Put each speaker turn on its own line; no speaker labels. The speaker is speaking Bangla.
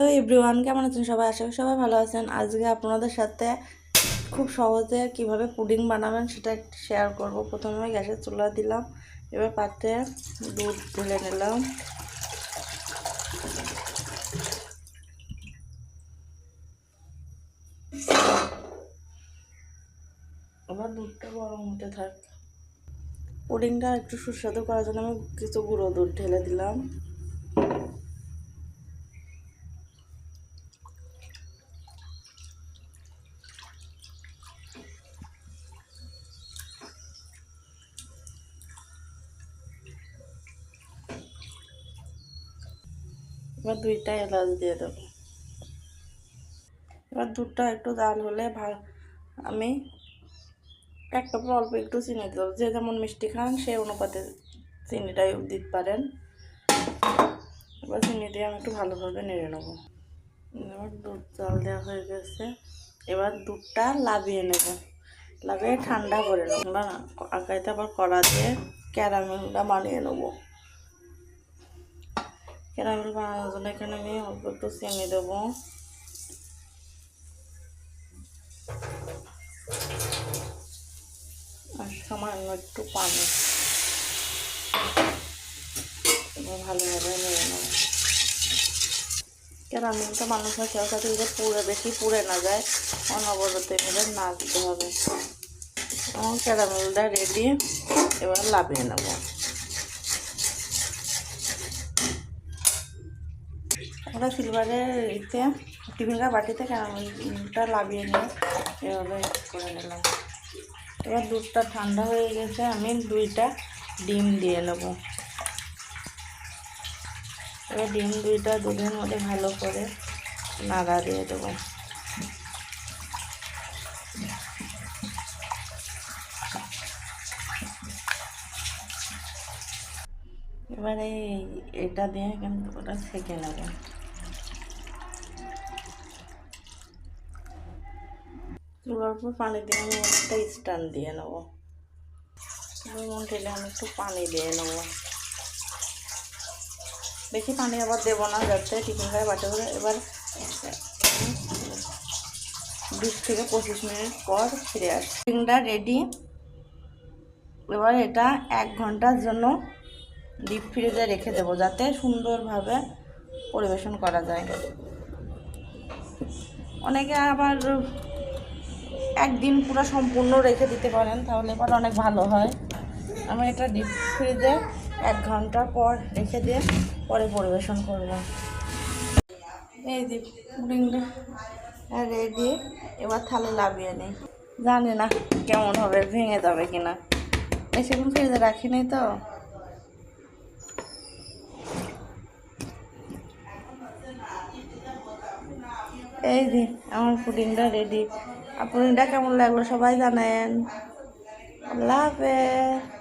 তো এভরিওয়ান, কেমন আছেন সবাই? আশা করি সবাই ভালো আছেন। আজকে আপনাদের সাথে খুব সহজে কিভাবে পুডিং বানাবেন সেটা শেয়ার করব। প্রথমে গ্যাসের চুলা দিলাম, এবার পাত্রে দুধ ঢেলে নিলাম। এবার দুধটা গরম হতে থাক। পুডিংটা একটু সুস্বাদু করার জন্য আমি কিছু গুঁড়ো দুধ ঢেলে দিলাম। এবার 2টা এলাচ দিয়ে দেবো। এবার দুধটা একটু জাল হলে আমি এক কাপে অল্প একটু চিনি দেবো। যে যেমন মিষ্টি খান সেই অনুপাতে চিনিটাই দিতে পারেন। এবার চিনি দিয়ে আমি একটু ভালোভাবে নেড়ে নেবো। এবার দুধ জাল দেওয়া হয়ে গেছে। এবার দুধটা লাভিয়ে নেব, লাভিয়ে ঠান্ডা করে নেব। এবার আঁকাইতে আবার কড়া দিয়ে ক্যারামেলটা বানিয়ে নেব। ক্যারামেল বানানোর জন্য এখানে আমি অল্প একটু চিনি দেবো, আর সামান্য একটু পানি। এবার ভালোভাবে নেড়ে নেব। ক্যারামেলটা মানুষের খেয়াল সাথে বেশি পুড়ে না যায়, অনবরত এভাবে না দিতে হবে। আমার ক্যারামেলটা রেডি। এবার লাভিয়ে নেব। আমরা সিলভারের টিফিনটা বাটিতে ক্যারামেলটা লাভিয়ে নিয়ে এভাবে করে নিলাম। এবার দুধটা ঠান্ডা হয়ে গেছে, আমি 2টা ডিম দিয়ে নেব। এবার ডিম 2টা দুধের মধ্যে ভালো করে নাড়া দিয়ে দেবো। এবারে এটা দিয়ে কিন্তু ওটা ছেঁকে নেব। চুলার উপর পানি দিয়ে আমি একটা স্ট্যান্ড দিয়ে নেব। ঢেলে আমি একটু পানি দিয়ে নেব। বেশি পানি আবার দেবো না, যাতে টিফিন খায় বাটে করে। এবার 20 থেকে 25 মিনিট পর ফিরে আসি। টিফিনটা রেডি। এবার এটা 1 ঘন্টার জন্য ডিপ ফ্রিজে রেখে দেবো, যাতে সুন্দরভাবে পরিবেশন করা যায়। অনেকে আবার একদিন পুরো সম্পূর্ণ রেখে দিতে পারেন, তাহলে এবার অনেক ভালো হয়। আমি এটা ডিপ ফ্রিজে 1 ঘন্টা পর রেখে দিয়ে পরে পরিবেশন করব। এই যে পুডিংটা রেডি। এবার থালে লাভিয়ে নিই। জানি না কেমন হবে, ভেঙে যাবে কিনা। বেশিক্ষণ ফ্রিজে রাখিনি তো। এই যে আমার পুডিংটা রেডি। আর পুডিংটা কেমন লাগলো সবাই জানেন। আল্লাহ হাফেজ।